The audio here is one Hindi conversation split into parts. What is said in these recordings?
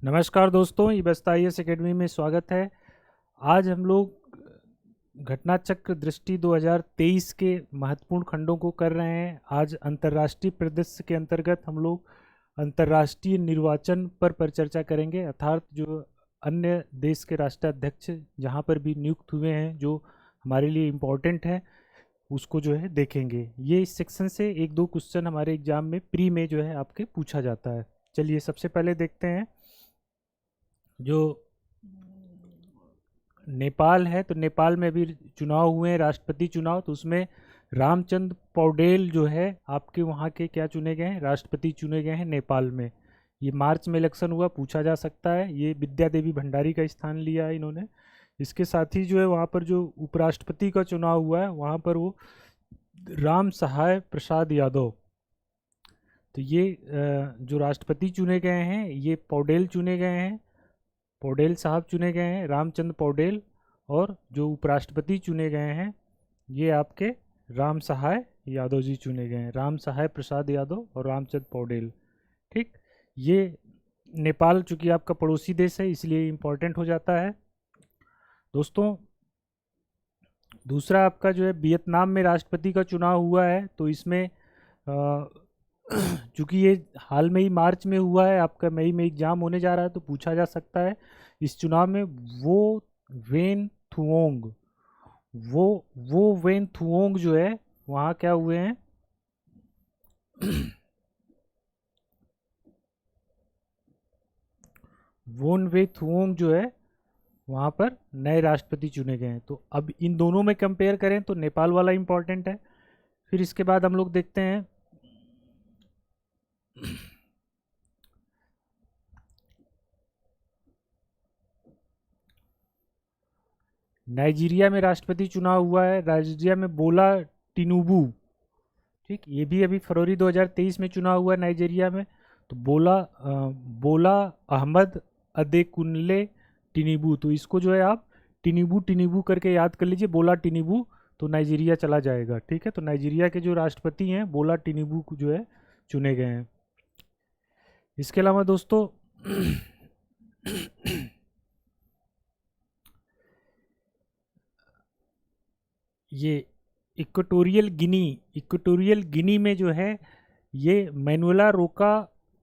नमस्कार दोस्तों, ये बस्ता आईएएस एकेडमी में स्वागत है। आज हम लोग घटना चक्र दृष्टि 2023 के महत्वपूर्ण खंडों को कर रहे हैं। आज अंतर्राष्ट्रीय परिदृश्य के अंतर्गत हम लोग अंतर्राष्ट्रीय निर्वाचन पर परिचर्चा करेंगे, अर्थात जो अन्य देश के राष्ट्राध्यक्ष जहाँ पर भी नियुक्त हुए हैं, जो हमारे लिए इम्पोर्टेंट है, उसको जो है देखेंगे। ये इस सेक्शन से एक दो क्वेश्चन हमारे एग्जाम में प्री में जो है आपके पूछा जाता है। चलिए सबसे पहले देखते हैं जो नेपाल है। तो नेपाल में भी चुनाव हुए हैं, राष्ट्रपति चुनाव। तो उसमें रामचंद्र पौडेल जो है आपके वहाँ के क्या चुने गए हैं, राष्ट्रपति चुने गए हैं नेपाल में। ये मार्च में इलेक्शन हुआ, पूछा जा सकता है। ये विद्या देवी भंडारी का स्थान लिया है इन्होंने। इसके साथ ही जो है वहाँ पर जो उपराष्ट्रपति का चुनाव हुआ है, वहाँ पर वो राम सहाय प्रसाद यादव। तो ये जो राष्ट्रपति चुने गए हैं, ये पौडेल चुने गए हैं, पौडेल साहब चुने गए हैं, रामचंद्र पौडेल। और जो उपराष्ट्रपति चुने गए हैं, ये आपके राम सहाय यादव जी चुने गए हैं, राम सहाय प्रसाद यादव और रामचंद्र पौडेल। ठीक, ये नेपाल चूंकि आपका पड़ोसी देश है इसलिए इम्पोर्टेंट हो जाता है दोस्तों। दूसरा आपका जो है वियतनाम में राष्ट्रपति का चुनाव हुआ है। तो इसमें चूंकि ये हाल में ही मार्च में हुआ है, आपका मई में एग्जाम होने जा रहा है, तो पूछा जा सकता है इस चुनाव में वो वेन थुओंग, वो वेन थुओंग जो है वहाँ क्या हुए हैं वोन वे थुओंग जो है वहाँ पर नए राष्ट्रपति चुने गए हैं। तो अब इन दोनों में कंपेयर करें तो नेपाल वाला इम्पोर्टेंट है। फिर इसके बाद हम लोग देखते हैं नाइजीरिया में राष्ट्रपति चुनाव हुआ है। नाइजीरिया में बोला टिनुबू, ठीक, ये भी अभी फरवरी 2023 में चुनाव हुआ है नाइजीरिया में। तो बोला अहमद अदेकुनले टिनिबू। तो इसको जो है आप टिनिबू टिनिबू करके याद कर लीजिए, बोला टिनिबू, तो नाइजीरिया चला जाएगा। ठीक है, तो नाइजीरिया के जो राष्ट्रपति हैं बोला टिनिबू जो है चुने गए हैं। इसके अलावा दोस्तों ये इक्वेटोरियल गिनी में जो है ये मैनुएला रोका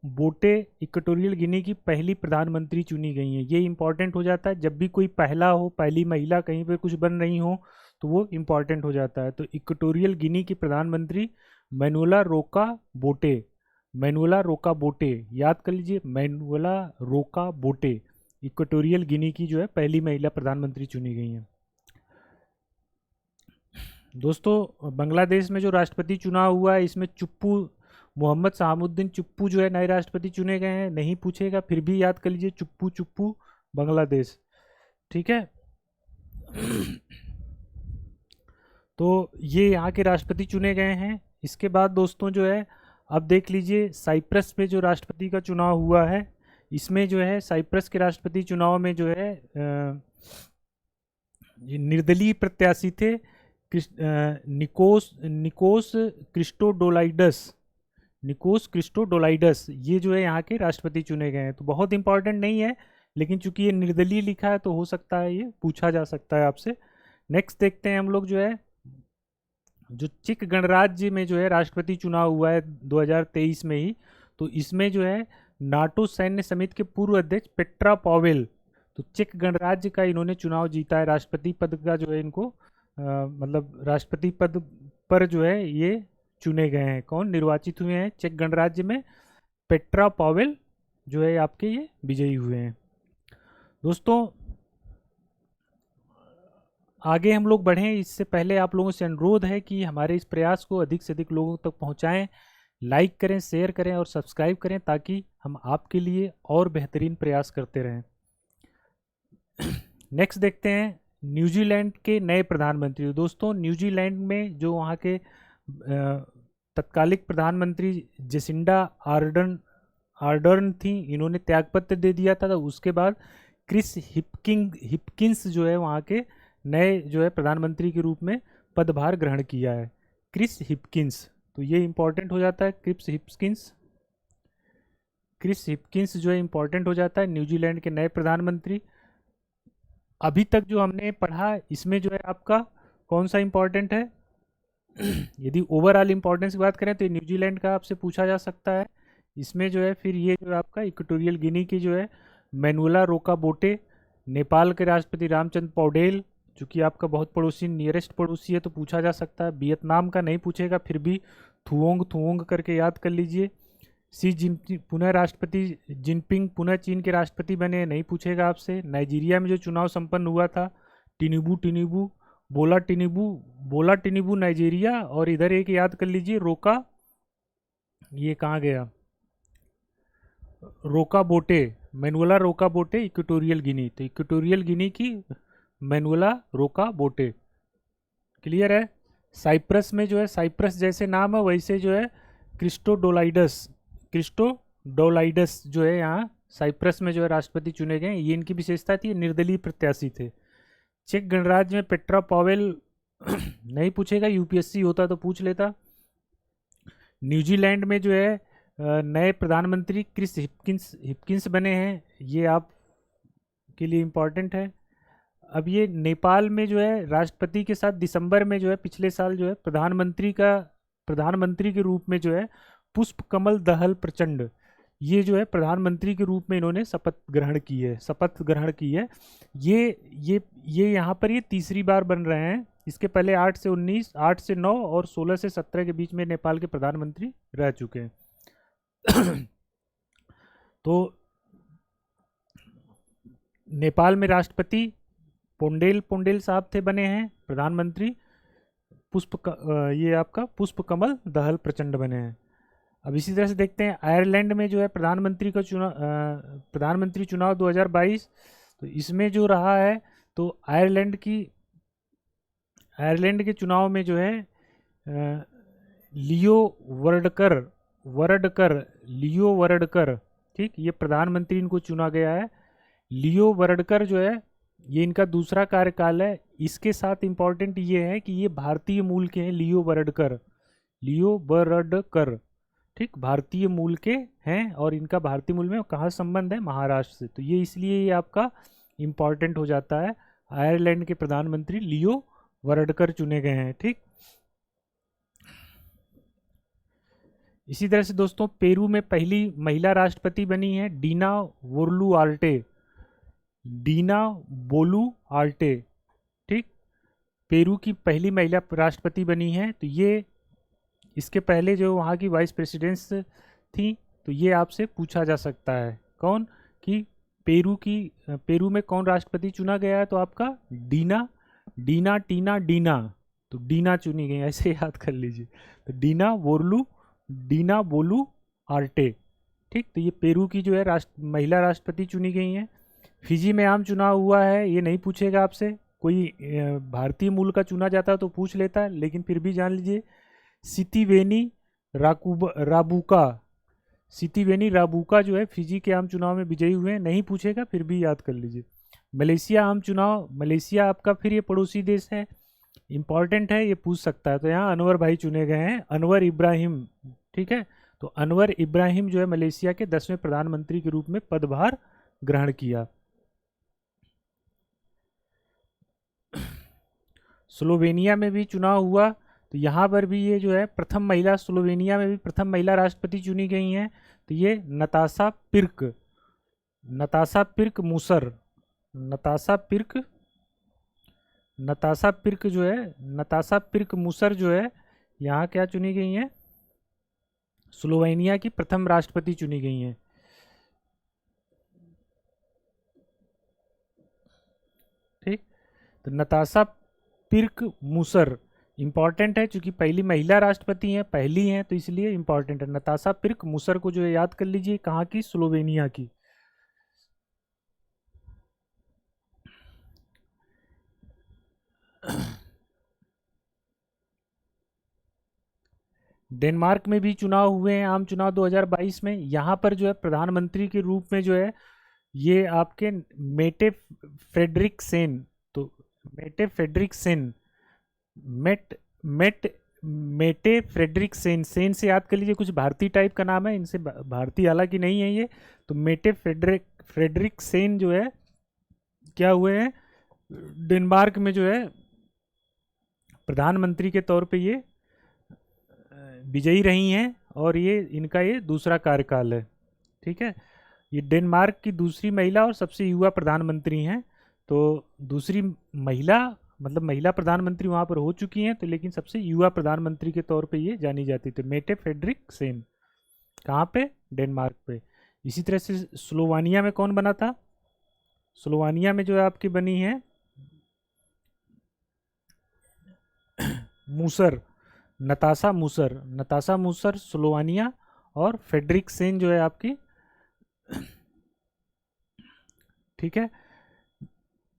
बोटे इक्वेटोरियल गिनी की पहली प्रधानमंत्री चुनी गई हैं। ये इंपॉर्टेंट हो जाता है, जब भी कोई पहला हो, पहली महिला कहीं पे कुछ बन रही हो तो वो इंपॉर्टेंट हो जाता है। तो इक्वेटोरियल गिनी की प्रधानमंत्री मैनुएला रोका बोटे, मैनुएला रोका बोटे, याद कर लीजिए, मैनुएला रोका बोटे इक्वेटोरियल गिनी की जो है पहली महिला प्रधानमंत्री चुनी गई हैं। दोस्तों बांग्लादेश में जो राष्ट्रपति चुनाव हुआ है, इसमें चुप्पू मोहम्मद शहाबुद्दीन चुप्पू जो है नए राष्ट्रपति चुने गए हैं। नहीं पूछेगा, फिर भी याद कर लीजिए, चुप्पू चुप्पू बांग्लादेश। ठीक है, तो ये यहाँ के राष्ट्रपति चुने गए हैं। इसके बाद दोस्तों जो है अब देख लीजिए साइप्रस में जो राष्ट्रपति का चुनाव हुआ है, इसमें जो है साइप्रस के राष्ट्रपति चुनाव में जो है निर्दलीय प्रत्याशी थे निकोस क्रिस्टोडोलाइडस, ये जो है यहाँ के राष्ट्रपति चुने गए हैं। तो बहुत इंपॉर्टेंट नहीं है, लेकिन चूंकि ये निर्दलीय लिखा है तो हो सकता है ये पूछा जा सकता है आपसे। नेक्स्ट देखते हैं हम लोग जो है जो चेक गणराज्य में जो है राष्ट्रपति चुनाव हुआ है 2023 में ही। तो इसमें जो है नाटो सैन्य समिति के पूर्व अध्यक्ष पेट्रा पॉवेल, तो चेक गणराज्य का इन्होंने चुनाव जीता है। राष्ट्रपति पद का जो है इनको मतलब राष्ट्रपति पद पर जो है ये चुने गए हैं। कौन निर्वाचित हुए हैं चेक गणराज्य में? पेट्रा पॉवेल जो है आपके ये विजयी हुए हैं। दोस्तों आगे हम लोग बढ़ें इससे पहले आप लोगों से अनुरोध है कि हमारे इस प्रयास को अधिक से अधिक लोगों तक पहुंचाएं, लाइक करें, शेयर करें और सब्सक्राइब करें, ताकि हम आपके लिए और बेहतरीन प्रयास करते रहें। नेक्स्ट देखते हैं न्यूजीलैंड के नए प्रधानमंत्री। दोस्तों न्यूजीलैंड में जो वहाँ के तत्कालिक प्रधानमंत्री जेसिंडा आर्डर्न थी, इन्होंने त्यागपत्र दे दिया था। तो उसके बाद क्रिस हिपकिंस जो है वहाँ के नए जो है प्रधानमंत्री के रूप में पदभार ग्रहण किया है, क्रिस हिपकिंस। तो ये इंपॉर्टेंट हो जाता है, क्रिस हिपकिंस। क्रिस हिपकिंस जो है इंपॉर्टेंट हो जाता है, न्यूजीलैंड के नए प्रधानमंत्री। अभी तक जो हमने पढ़ा इसमें जो है आपका कौन सा इंपॉर्टेंट है? यदि ओवरऑल इंपॉर्टेंस की बात करें तो ये न्यूजीलैंड का आपसे पूछा जा सकता है। इसमें जो है फिर ये जो है आपका इक्वेटोरियल गिनी की जो है मैनुएला रोका बोटे, नेपाल के राष्ट्रपति रामचंद्र पौडेल, जो कि आपका बहुत पड़ोसी नियरेस्ट पड़ोसी है तो पूछा जा सकता है। वियतनाम का नहीं पूछेगा, फिर भी थुओंग थुओंग करके याद कर लीजिए। सी जिनपिंग पुनः राष्ट्रपति, जिनपिंग पुनः चीन के राष्ट्रपति बने, नहीं पूछेगा आपसे। नाइजीरिया में जो चुनाव संपन्न हुआ था, टिनिबू टिनिबू, बोला टिनिबू, बोला टिनिबू नाइजीरिया। और इधर एक याद कर लीजिए रोका, ये कहाँ गया, रोका बोटे, मैनुएला रोका बोटे, इक्वेटोरियल गिनी। तो इक्वेटोरियल गिनी की मैनुएला रोका बोटे। क्लियर है? साइप्रस में जो है, साइप्रस जैसे नाम है वैसे जो है क्रिस्टोडोलाइडस, क्रिस्टोडोलाइडस जो है यहाँ साइप्रस में जो है राष्ट्रपति चुने गए। ये इनकी विशेषता थी, निर्दलीय प्रत्याशी थे। चेक गणराज्य में पेट्रा पावेल नहीं पूछेगा, यूपीएससी होता तो पूछ लेता। न्यूजीलैंड में जो है नए प्रधानमंत्री क्रिस हिपकिंस बने हैं, ये आप के लिए इम्पॉर्टेंट है। अब ये नेपाल में जो है राष्ट्रपति के साथ दिसंबर में जो है पिछले साल जो है प्रधानमंत्री के रूप में जो है पुष्प कमल दहल प्रचंड, ये जो है प्रधानमंत्री के रूप में इन्होंने शपथ ग्रहण की है। ये यहाँ पर ये तीसरी बार बन रहे हैं। इसके पहले 8 से 19, 8 से 9 और 16 से 17 के बीच में नेपाल के प्रधानमंत्री रह चुके हैं। तो नेपाल में राष्ट्रपति पोंडेल साहब थे बने हैं, प्रधानमंत्री ये आपका पुष्प कमल दहल प्रचंड बने हैं। अब इसी तरह से देखते हैं आयरलैंड में जो है प्रधानमंत्री चुनाव 2022, तो इसमें जो रहा है तो आयरलैंड के चुनाव में जो है लियो वरडकर, ठीक, ये प्रधानमंत्री इनको चुना गया है। लियो वरडकर जो है ये इनका दूसरा कार्यकाल है। इसके साथ इम्पॉर्टेंट ये है कि ये भारतीय मूल के हैं, लियो वरडकर, ठीक, भारतीय मूल के हैं। और इनका भारतीय मूल में कहाँ संबंध है? महाराष्ट्र से। तो ये इसलिए ये आपका इम्पॉर्टेंट हो जाता है। आयरलैंड के प्रधानमंत्री लियो वरडकर चुने गए हैं, ठीक। इसी तरह से दोस्तों पेरू में पहली महिला राष्ट्रपति बनी है डीना बोलू आल्टे, ठीक, पेरू की पहली महिला राष्ट्रपति बनी है। तो ये इसके पहले जो वहाँ की वाइस प्रेसिडेंट्स थी, तो ये आपसे पूछा जा सकता है कौन कि पेरू में कौन राष्ट्रपति चुना गया है? तो आपका डीना तो डीना चुनी गई, ऐसे याद कर लीजिए। तो डीना बोलू आर्टे, ठीक। तो ये पेरू की जो है महिला राष्ट्रपति चुनी गई हैं। फिजी में आम चुनाव हुआ है, ये नहीं पूछेगा आपसे, कोई भारतीय मूल का चुना जाता है तो पूछ लेता है, लेकिन फिर भी जान लीजिए। सितिवेनी राबुका जो है फिजी के आम चुनाव में विजयी हुए हैं, नहीं पूछेगा, फिर भी याद कर लीजिए। मलेशिया आम चुनाव, मलेशिया आपका फिर ये पड़ोसी देश है, इंपॉर्टेंट है, ये पूछ सकता है। तो यहाँ अनवर भाई चुने गए हैं, अनवर इब्राहिम, ठीक है। तो अनवर इब्राहिम जो है मलेशिया के 10वें प्रधानमंत्री के रूप में पदभार ग्रहण किया। स्लोवेनिया में भी चुनाव हुआ, तो यहाँ पर भी ये जो है स्लोवेनिया में भी प्रथम महिला राष्ट्रपति चुनी गई हैं। तो ये नताशा पिर्क मूसर जो है यहाँ क्या चुनी गई हैं? स्लोवेनिया की प्रथम राष्ट्रपति चुनी गई हैं, ठीक। तो नताशा पिर्क मूसर इंपॉर्टेंट है, क्योंकि पहली महिला राष्ट्रपति हैं, पहली हैं, तो इसलिए इंपॉर्टेंट है। नताशा पिर्क मूसर को जो है याद कर लीजिए, कहाँ की? स्लोवेनिया की। डेनमार्क में भी चुनाव हुए हैं, आम चुनाव 2022 में। यहाँ पर जो है प्रधानमंत्री के रूप में जो है ये आपके मेटे फ्रेडरिक्सेन मेटे फ्रेडरिक सेन, सेन से याद कर लीजिए, कुछ भारतीय टाइप का नाम है, इनसे भारतीय हालांकि नहीं है ये। तो मेटे फ्रेडरिक सेन जो है क्या हुए हैं, डेनमार्क में जो है प्रधानमंत्री के तौर पे ये विजयी रही हैं, और ये इनका ये दूसरा कार्यकाल है। ठीक है, ये डेनमार्क की दूसरी महिला और सबसे युवा प्रधानमंत्री हैं। तो दूसरी महिला, मतलब महिला प्रधानमंत्री वहाँ पर हो चुकी हैं, तो लेकिन सबसे युवा प्रधानमंत्री के तौर पे ये जानी जाती थी, मेटे फ्रेडरिक सेन। कहाँ पे, डेनमार्क पे। इसी तरह से स्लोवानिया में कौन बना था, स्लोवानिया में जो है आपकी बनी है मूसर, नताशा मूसर, नताशा मूसर स्लोवानिया, और फेडरिक सेन जो है आपकी, ठीक है,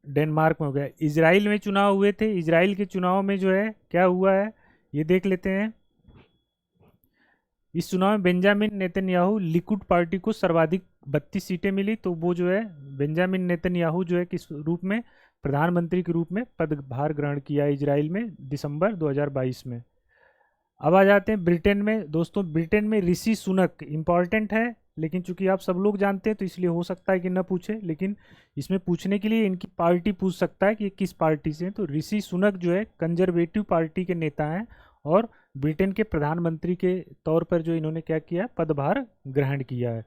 डेनमार्क में हो गया। इजराइल में चुनाव हुए थे, इजराइल के चुनाव में जो है क्या हुआ है ये देख लेते हैं। इस चुनाव में बेंजामिन नेतन्याहू लिकुड पार्टी को सर्वाधिक 32 सीटें मिली, तो वो जो है बेंजामिन नेतन्याहू जो है किस रूप में, प्रधानमंत्री के रूप में पदभार ग्रहण किया इजराइल में दिसंबर 2022 में। अब आ जाते हैं ब्रिटेन में। दोस्तों ब्रिटेन में ऋषि सुनक इम्पॉर्टेंट है, लेकिन चूंकि आप सब लोग जानते हैं तो इसलिए हो सकता है कि न पूछे, लेकिन इसमें पूछने के लिए इनकी पार्टी पूछ सकता है कि किस पार्टी से हैं। तो ऋषि सुनक जो है कंजर्वेटिव पार्टी के नेता हैं, और ब्रिटेन के प्रधानमंत्री के तौर पर जो इन्होंने क्या किया, पदभार ग्रहण किया है।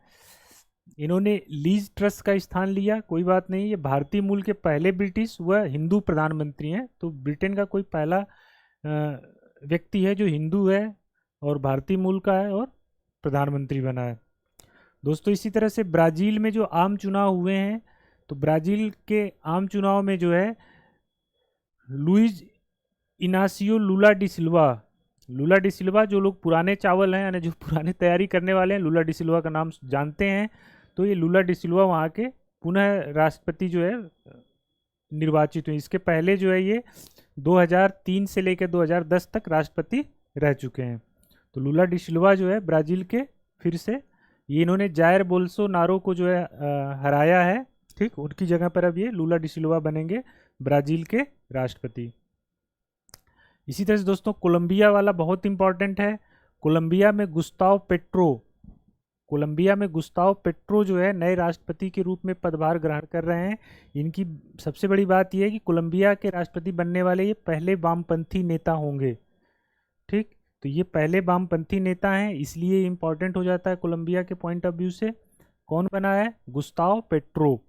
इन्होंने लीज ट्रस्ट का स्थान लिया, कोई बात नहीं, ये भारतीय मूल के पहले ब्रिटिश व हिंदू प्रधानमंत्री हैं। तो ब्रिटेन का कोई पहला व्यक्ति है जो हिंदू है और भारतीय मूल का है और प्रधानमंत्री बना है। दोस्तों इसी तरह से ब्राज़ील में जो आम चुनाव हुए हैं, तो ब्राज़ील के आम चुनाव में जो है लुइज इनासियो लुला डी सिल्वा, लुला डी सिल्वा, जो लोग पुराने चावल हैं यानी जो पुराने तैयारी करने वाले हैं, लुला डी सिल्वा का नाम जानते हैं। तो ये लुला डी सिल्वा वहाँ के पुनः राष्ट्रपति जो है निर्वाचित हुए। इसके पहले जो है ये 2003 से लेकर 2010 तक राष्ट्रपति रह चुके हैं। तो लुला डी सिल्वा जो है ब्राज़ील के फिर से, ये इन्होंने जायर बोल्सोनारो को जो है हराया है, ठीक, उनकी जगह पर अब ये लुला डी सिल्वा बनेंगे ब्राज़ील के राष्ट्रपति। इसी तरह से दोस्तों कोलंबिया वाला बहुत इंपॉर्टेंट है। कोलंबिया में गुस्ताव पेट्रो, कोलंबिया में गुस्ताव पेट्रो जो है नए राष्ट्रपति के रूप में पदभार ग्रहण कर रहे हैं। इनकी सबसे बड़ी बात यह है कि कोलंबिया के राष्ट्रपति बनने वाले ये पहले वामपंथी नेता होंगे, ठीक। तो ये पहले वामपंथी नेता हैं, इसलिए इम्पॉर्टेंट हो जाता है कोलंबिया के पॉइंट ऑफ व्यू से। कौन बना है, गुस्ताव पेट्रो।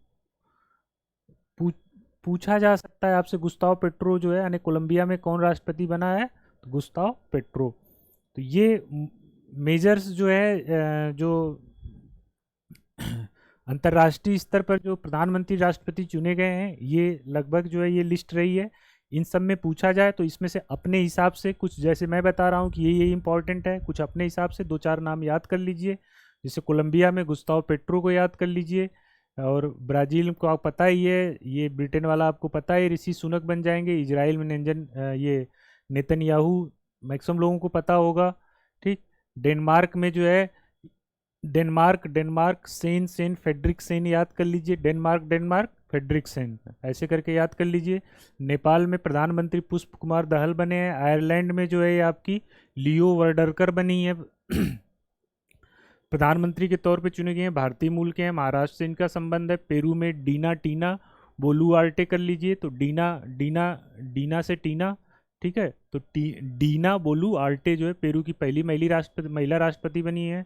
पूछा जा सकता है आपसे गुस्ताव पेट्रो जो है यानी कोलंबिया में कौन राष्ट्रपति बना है, तो गुस्ताव पेट्रो। तो ये मेजर्स जो है जो अंतर्राष्ट्रीय स्तर पर जो प्रधानमंत्री राष्ट्रपति चुने गए हैं, ये लगभग जो है ये लिस्ट रही है। इन सब में पूछा जाए तो इसमें से अपने हिसाब से कुछ, जैसे मैं बता रहा हूँ कि ये इंपॉर्टेंट है, कुछ अपने हिसाब से 2-4 नाम याद कर लीजिए। जैसे कोलंबिया में गुस्ताव पेट्रो को याद कर लीजिए, और ब्राज़ील को आप पता ही है, ये ब्रिटेन वाला आपको पता है ऋषि सुनक बन जाएंगे। इजराइल में ये नेतन्याहू मैक्सिमम लोगों को पता होगा, ठीक। डेनमार्क में जो है डेनमार्क सेन फेडरिक सेन याद कर लीजिए, डेनमार्क फेडरिक सेन ऐसे करके याद कर लीजिए। नेपाल में प्रधानमंत्री पुष्प कुमार दहल बने हैं। आयरलैंड में जो है ये आपकी लियो वर्डरकर बनी है प्रधानमंत्री के तौर पे चुने गए हैं, भारतीय मूल के हैं, महाराष्ट्र से इनका संबंध है। पेरू में डीना टीना बोलू आर्टे कर लीजिए, तो डीना से टीना, ठीक है। तो डीना बोलू आर्टे जो है पेरू की पहली महिला राष्ट्रपति बनी है।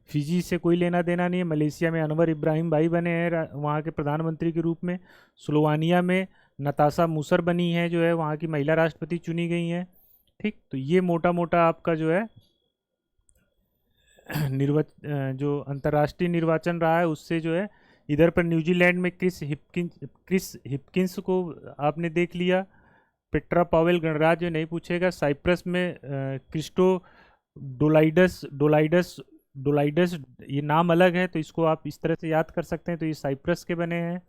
फिजी से कोई लेना देना नहीं है। मलेशिया में अनवर इब्राहिम भाई बने हैं वहाँ के प्रधानमंत्री के रूप में। स्लोवानिया में नताशा मूसर बनी है, जो है वहाँ की महिला राष्ट्रपति चुनी गई हैं, ठीक। तो ये मोटा मोटा आपका जो है जो अंतर्राष्ट्रीय निर्वाचन रहा है उससे जो है। इधर पर न्यूजीलैंड में क्रिस हिपकिंस को आपने देख लिया। पेट्रा पावेल गणराज्य नहीं पूछेगा। साइप्रस में क्रिस्टो डोलाइडस ये नाम अलग है, तो इसको आप इस तरह से याद कर सकते हैं। तो ये साइप्रस के बने हैं।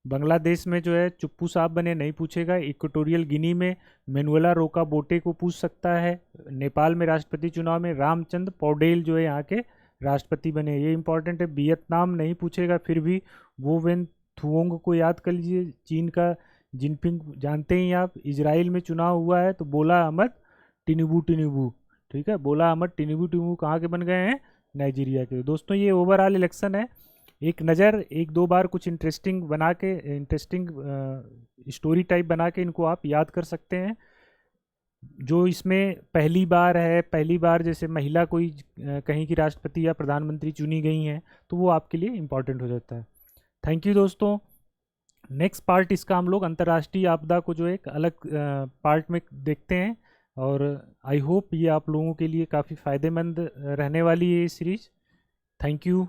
बांग्लादेश में जो है चुप्पू साहब बने, नहीं पूछेगा। इक्वेटोरियल गिनी में मैनुएला रोका बोटे को पूछ सकता है। नेपाल में राष्ट्रपति चुनाव में रामचंद्र पौडेल जो है यहाँ के राष्ट्रपति बने, ये इंपॉर्टेंट है। वियतनाम नहीं पूछेगा, फिर भी वो वेन थुओंग को याद कर लीजिए। चीन का जिनपिंग जानते ही आप। इजराइल में चुनाव हुआ है तो बोला अहमद टिनुबू टिनुबू, ठीक है, बोला अहमद टिनुबू टिनुबू कहाँ के बन गए हैं, नाइजीरिया के। दोस्तों ये ओवरऑल इलेक्शन है, एक नज़र एक दो बार कुछ इंटरेस्टिंग बना के, इंटरेस्टिंग स्टोरी टाइप बना के इनको आप याद कर सकते हैं। जो इसमें पहली बार है, पहली बार जैसे महिला कोई कहीं की राष्ट्रपति या प्रधानमंत्री चुनी गई हैं, तो वो आपके लिए इम्पॉर्टेंट हो जाता है। थैंक यू दोस्तों। नेक्स्ट पार्ट इसका हम लोग अंतर्राष्ट्रीय आपदा को जो एक अलग पार्ट में देखते हैं, और आई होप ये आप लोगों के लिए काफ़ी फ़ायदेमंद रहने वाली है ये सीरीज़। Thank you.